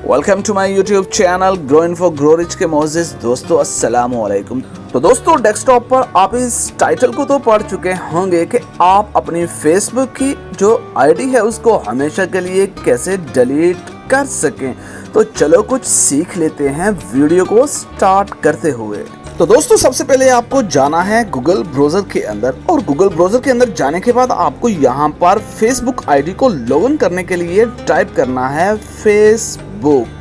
Welcome to my YouTube channel grow info grow rich के मोअज़्ज़िज़ दोस्तों, अस्सलाम वालेकुम। तो दोस्तों, डेस्कटॉप पर आप इस टाइटल को तो पढ़ चुके होंगे कि आप अपनी फेसबुक की जो आईडी है उसको हमेशा के लिए कैसे डिलीट कर सकें। तो चलो कुछ सीख लेते हैं वीडियो को स्टार्ट करते हुए। तो दोस्तों, सबसे पहले आपको जाना है गूगल ब्राउज़र के अंदर, और गूगल ब्राउज़र के अंदर जाने के बाद आपको यहाँ पर फेसबुक आईडी को लॉगिन करने के लिए टाइप करना है फेसबुक।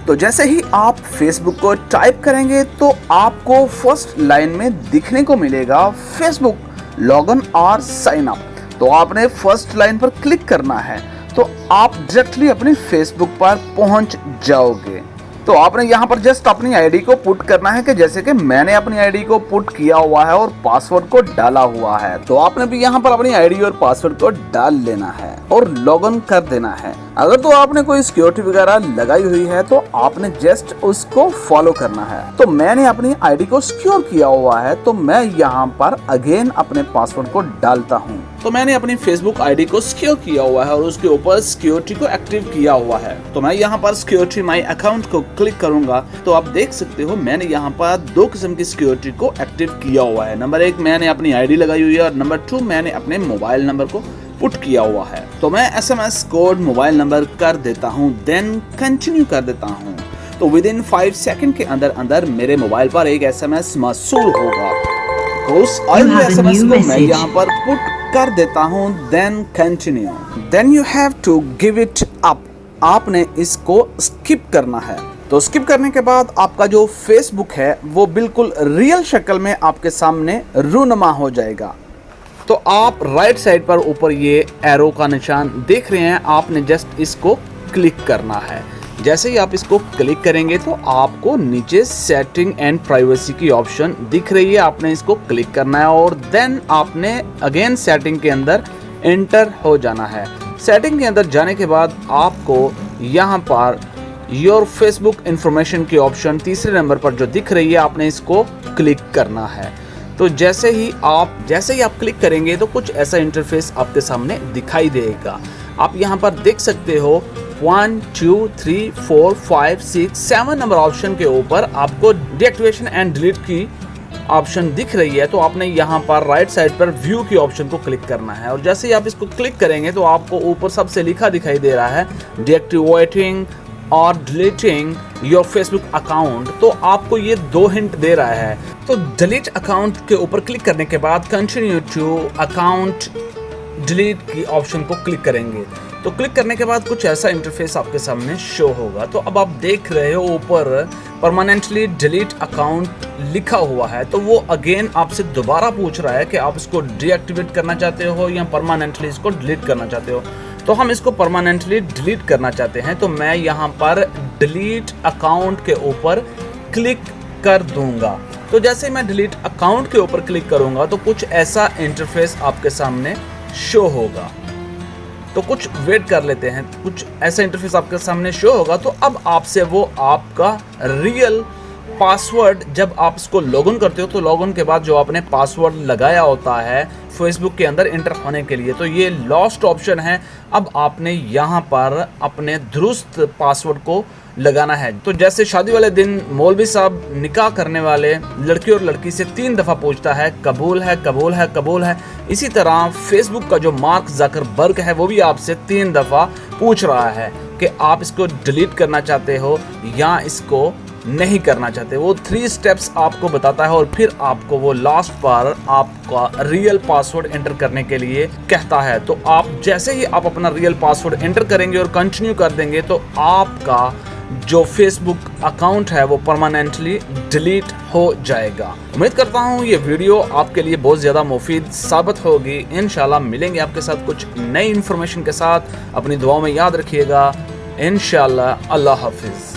तो जैसे ही आप फेसबुक को टाइप करेंगे तो आपको फर्स्ट लाइन में दिखने को मिलेगा फेसबुक लॉगिन और साइन अप। तो आपने फर्स्ट लाइन पर क्लिक करना है तो आप डायरेक्टली अपनी फेसबुक पर पहुंच जाओगे। तो आपने यहाँ पर जस्ट अपनी आईडी को पुट करना है कि जैसे कि मैंने अपनी आईडी को पुट किया हुआ है और पासवर्ड को डाला हुआ है। तो आपने भी यहाँ पर अपनी आईडी और पासवर्ड को डाल लेना है और लॉगिन कर देना है। अगर तो आपने कोई सिक्योरिटी वगैरह लगाई हुई है तो आपने जस्ट उसको फॉलो करना है। तो मैंने अपनी आईडी को सिक्योर किया हुआ है तो मैं यहाँ पर अगेन अपने पासवर्ड को डालता हूँ। तो मैंने अपनी फेसबुक आईडी को सिक्योर किया हुआ है और उसके ऊपर सिक्योरिटी को एक्टिव किया हुआ है। तो मैं यहाँ पर सिक्योरिटी माई अकाउंट को क्लिक करूंगा तो आप देख सकते हो मैंने यहाँ पर दो किस्म की सिक्योरिटी को एक्टिव किया हुआ है। नंबर 1 मैंने अपनी आईडी लगाई हुई है और नंबर 2 मैंने अपने मोबाइल नंबर को पुट किया हुआ है। तो मैं SMS कोड मोबाइल नंबर कर देता हूँ, देन कंटिन्यू कर देता हूँ। तो विद इन 5 सेकंड के अंदर अंदर मेरे मोबाइल पर एक SMS मौसूल होगा। तो उस SMS को मैं यहाँ पर पुट कर देता हूँ, then continue. Then you have to give it up. आपने इसको स्किप करना है। तो स्किप करने के बाद आपका जो फेसबुक है वो बिल्कुल रियल शक्ल में आपके सामने रूनुमा हो जाएगा। तो आप राइट साइड पर ऊपर ये एरो का निशान देख रहे हैं, आपने जस्ट इसको क्लिक करना है। जैसे ही आप इसको क्लिक करेंगे तो आपको नीचे सेटिंग एंड प्राइवेसी की ऑप्शन दिख रही है, आपने इसको क्लिक करना है और देन आपने अगेन सेटिंग के अंदर एंटर हो जाना है। सेटिंग के अंदर जाने के बाद आपको यहाँ पर योर फेसबुक इंफॉर्मेशन की ऑप्शन तीसरे नंबर पर जो दिख रही है, आपने इसको क्लिक करना है। तो जैसे ही आप क्लिक करेंगे तो कुछ ऐसा इंटरफेस आपके सामने दिखाई देगा। आप यहाँ पर देख सकते हो 1 2 3 4 5 6 7 नंबर ऑप्शन के ऊपर आपको डीएक्टिवेशन एंड डिलीट की ऑप्शन दिख रही है। तो आपने यहाँ पर राइट साइड पर व्यू की ऑप्शन को क्लिक करना है और जैसे ही आप इसको क्लिक करेंगे तो आपको ऊपर सबसे लिखा दिखाई दे रहा है डीएक्टिवेटिंग और डिलीटिंग योर फेसबुक अकाउंट। तो आपको ये 2 हिंट दे रहा है। तो डिलीट अकाउंट के ऊपर क्लिक करने के बाद कंटिन्यू टू अकाउंट डिलीट की ऑप्शन को क्लिक करेंगे। तो क्लिक करने के बाद कुछ ऐसा इंटरफेस आपके सामने शो होगा। तो अब आप देख रहे हो ऊपर परमानेंटली डिलीट अकाउंट लिखा हुआ है। तो वो अगेन आपसे दोबारा पूछ रहा है कि आप इसको डीएक्टिवेट करना चाहते हो या परमानेंटली इसको डिलीट करना चाहते हो। तो हम इसको परमानेंटली डिलीट करना चाहते हैं तो मैं यहाँ पर डिलीट अकाउंट के ऊपर क्लिक कर दूंगा। तो जैसे मैं डिलीट अकाउंट के ऊपर क्लिक करूंगा तो कुछ ऐसा इंटरफेस आपके सामने शो होगा। तो कुछ वेट कर लेते हैं, कुछ ऐसा इंटरफेस आपके सामने शो होगा। तो अब आपसे वो आपका रियल पासवर्ड, जब आप इसको लॉगिन करते हो तो लॉगिन के बाद जो आपने पासवर्ड लगाया होता है फेसबुक के अंदर एंटर होने के लिए, तो ये लास्ट ऑप्शन है। अब आपने यहाँ पर अपने दुरुस्त पासवर्ड को लगाना है। तो जैसे शादी वाले दिन मौलवी साहब निकाह करने वाले लड़की और लड़की से 3 दफ़ा पूछता है कबूल है कबूल है कबूल है, इसी तरह फेसबुक का जो मार्क ज़करबर्ग है वो भी आपसे 3 दफ़ा पूछ रहा है कि आप इसको डिलीट करना चाहते हो या इसको नहीं करना चाहते। वो 3 स्टेप्स आपको बताता है और फिर आपको वो लास्ट पर आपका रियल पासवर्ड एंटर करने के लिए कहता है। तो आप जैसे ही आप अपना रियल पासवर्ड एंटर करेंगे और कंटिन्यू कर देंगे तो आपका जो फेसबुक अकाउंट है वो परमानेंटली डिलीट हो जाएगा। उम्मीद करता हूँ ये वीडियो आपके लिए बहुत ज़्यादा मुफीद साबित होगी। इंशाल्लाह मिलेंगे आपके साथ कुछ नई इन्फॉर्मेशन के साथ। अपनी दुआओं में याद रखिएगा। इंशाल्लाह। अल्लाह हाफिज़।